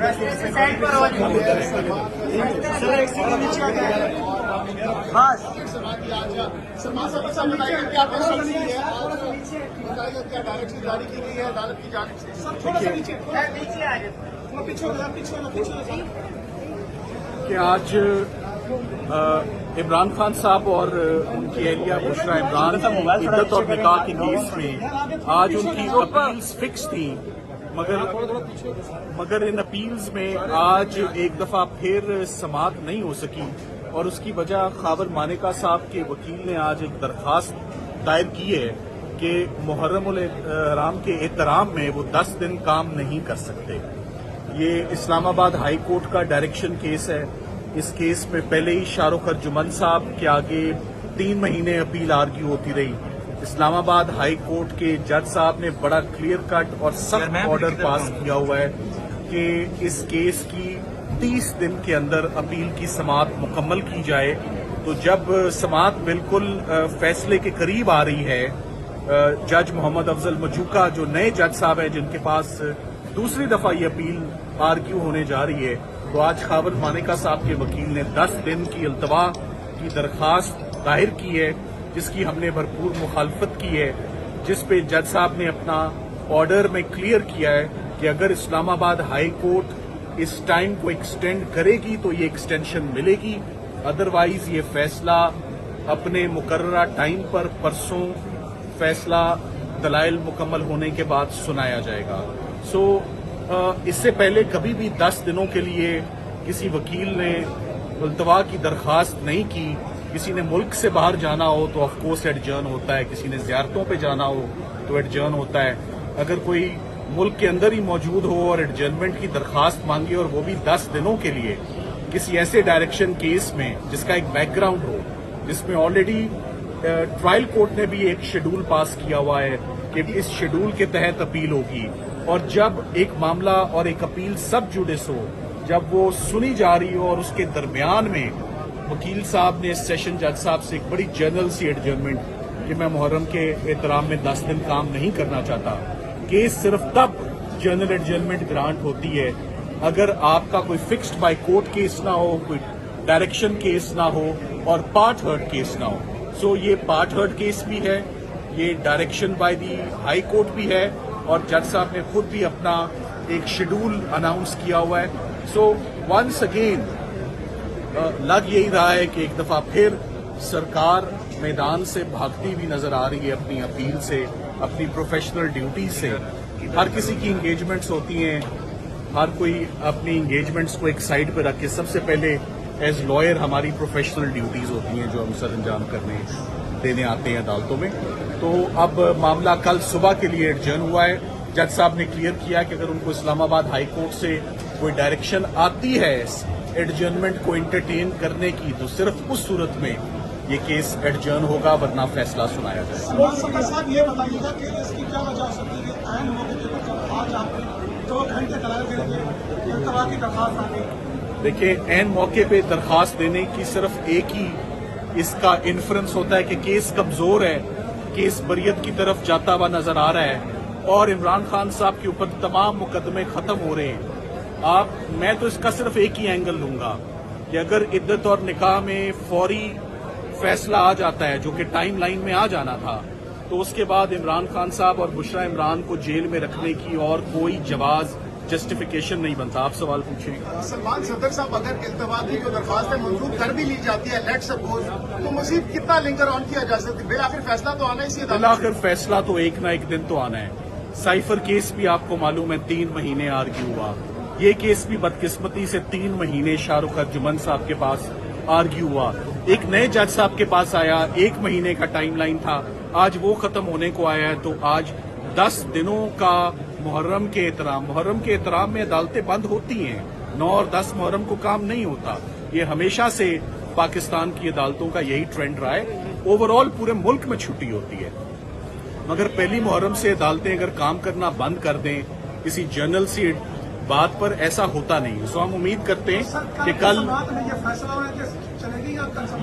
کہ آج عمران خان صاحب اور ان کی اہلیہ بشرا عمران عدت اور نکاح کے کیس میں آج ان کی اپیلز فکس تھیں، مگر ان اپیلز میں آج ایک دفعہ پھر سماعت نہیں ہو سکی، اور اس کی وجہ خاور مانیکا صاحب کے وکیل نے آج ایک درخواست دائر کی ہے کہ محرم الحرام کے احترام میں وہ 10 دن کام نہیں کر سکتے۔ یہ اسلام آباد ہائی کورٹ کا ڈائریکشن کیس ہے۔ اس کیس میں پہلے ہی شاہ رخ ارجمن صاحب کے آگے 3 مہینے اپیل آرگیو ہوتی رہی۔ اسلام آباد ہائی کورٹ کے جج صاحب نے بڑا کلیئر کٹ اور سخت آرڈر پاس کیا ہوا ہے کہ اس کیس کی 30 دن کے اندر اپیل کی سماعت مکمل کی جائے۔ تو جب سماعت بالکل فیصلے کے قریب آ رہی ہے، جج محمد افضل مجوکا جو نئے جج صاحب ہیں جن کے پاس دوسری دفعہ یہ اپیل آرگیو ہونے جا رہی ہے، تو آج خاور مانیکا صاحب کے وکیل نے 10 دن کی التوا کی درخواست دائر کی ہے، جس کی ہم نے بھرپور مخالفت کی ہے، جس پہ جج صاحب نے اپنا آرڈر میں کلیئر کیا ہے کہ اگر اسلام آباد ہائی کورٹ اس ٹائم کو ایکسٹینڈ کرے گی تو یہ ایکسٹینشن ملے گی، ادروائز یہ فیصلہ اپنے مقررہ ٹائم پر پرسوں فیصلہ دلائل مکمل ہونے کے بعد سنایا جائے گا۔ اس سے پہلے کبھی بھی 10 دنوں کے لیے کسی وکیل نے التوا کی درخواست نہیں کی۔ کسی نے ملک سے باہر جانا ہو تو آف کورس ایڈجرن ہوتا ہے، کسی نے زیارتوں پہ جانا ہو تو ایڈجرن ہوتا ہے۔ اگر کوئی ملک کے اندر ہی موجود ہو اور ایڈجرنمنٹ کی درخواست مانگے اور وہ بھی 10 دنوں کے لیے کسی ایسے ڈائریکشن کیس میں جس کا ایک بیک گراؤنڈ ہو، جس میں آلریڈی ٹرائل کورٹ نے بھی ایک شیڈول پاس کیا ہوا ہے کہ اس شیڈول کے تحت اپیل ہوگی، اور جب ایک معاملہ اور ایک اپیل سب جوڈس ہو، جب وہ سنی جا رہی ہو اور اس کے درمیان میں وکیل صاحب نے سیشن جج صاحب سے ایک بڑی جنرل سی ایڈجرنمنٹ کہ میں محرم کے احترام میں 10 دن کام نہیں کرنا چاہتا، کیس صرف تب جنرل ایڈجرنمنٹ گرانٹ ہوتی ہے اگر آپ کا کوئی فکسڈ بائی کورٹ کیس نہ ہو، کوئی ڈائریکشن کیس نہ ہو اور پارٹ ہرڈ کیس نہ ہو۔ سو یہ پارٹ ہرڈ کیس بھی ہے، یہ direction by the high court بھی ہے، اور جج صاحب نے خود بھی اپنا ایک شیڈول اناؤنس کیا ہوا ہے۔ سو ونس اگین لگ یہی رہا ہے کہ ایک دفعہ پھر سرکار میدان سے بھاگتی ہوئی نظر آ رہی ہے اپنی اپیل سے، اپنی پروفیشنل ڈیوٹی سے۔ ہر کسی کی انگیجمنٹس ہوتی ہیں، ہر کوئی اپنی انگیجمنٹس کو ایک سائڈ پہ رکھ کے سب سے پہلے ایز لائر ہماری پروفیشنل ڈیوٹیز ہوتی ہیں جو ہم سر انجام کرنے دینے آتے ہیں عدالتوں میں۔ تو اب معاملہ کل صبح کے لیے ایڈجرن ہوا ہے۔ جج صاحب نے کلیئر کیا کہ اگر ان کو اسلام آباد ہائی کورٹ سے کوئی ڈائریکشن آتی ہے ایڈجرنمنٹ کو انٹرٹین کرنے کی تو صرف اس صورت میں یہ کیس ایڈجرن ہوگا، ورنہ فیصلہ سنایا جائے گا۔ صاحب یہ بتائیے گا کہ اس کی کیا وجہ ہو سکتی ہے کہ عین موقع کے اوپر آج آپ 2 گھنٹے قرار دے رہے التوا کی درخواست آ گئی؟ دیکھیں، عین موقع پہ درخواست دینے کی صرف ایک ہی اس کا انفرنس ہوتا ہے کہ کیس کمزور ہے، کیس بریت کی طرف جاتا ہوا نظر آ رہا ہے، اور عمران خان صاحب کے اوپر تمام مقدمے ختم ہو رہے ہیں۔ میں تو اس کا صرف ایک ہی اینگل لوں گا کہ اگر عدت اور نکاح میں فوری فیصلہ آ جاتا ہے جو کہ ٹائم لائن میں آ جانا تھا، تو اس کے بعد عمران خان صاحب اور بشرا عمران کو جیل میں رکھنے کی اور کوئی جواز جسٹیفیکیشن نہیں بنتا۔ آپ سوال پوچھیں۔ سلمان صدر صاحب، اگر التوا کی جو درخواست ہے منظور کر بھی لی جاتی ہے لیٹ سپوز، تو مزید کتنا لنگر آن کیا جا سکتا ہے؟ بالآخر فیصلہ تو آنا ہی بالآخر فیصلہ تو ایک نہ ایک دن تو آنا ہے۔ سائفر کیس بھی آپ کو معلوم ہے 3 مہینے آرگیو ہوا، یہ کیس بھی بدقسمتی سے 3 مہینے شاہ رخ ارجمن صاحب کے پاس آرگیو ہوا، ایک نئے جج صاحب کے پاس آیا، 1 مہینے کا ٹائم لائن تھا، آج وہ ختم ہونے کو آیا ہے۔ تو آج 10 دنوں کا محرم کے احترام میں عدالتیں بند ہوتی ہیں، 9 اور 10 محرم کو کام نہیں ہوتا۔ یہ ہمیشہ سے پاکستان کی عدالتوں کا یہی ٹرینڈ رہا ہے۔ اوور آل پورے ملک میں چھٹی ہوتی ہے، مگر پہلی محرم سے عدالتیں اگر کام کرنا بند کر دیں کسی جنرل سی بات پر، ایسا ہوتا نہیں۔ سو ہم امید کرتے ہیں کہ کل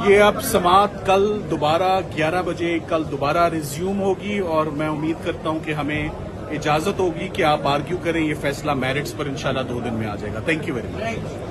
یہ اب سماعت کل دوبارہ 11 بجے کل دوبارہ ریزیوم ہوگی، اور میں امید کرتا ہوں کہ ہمیں اجازت ہوگی کہ آپ آرگیو کریں. یہ فیصلہ میرٹس پر انشاءاللہ 2 دن میں آ جائے گا. Thank you very much.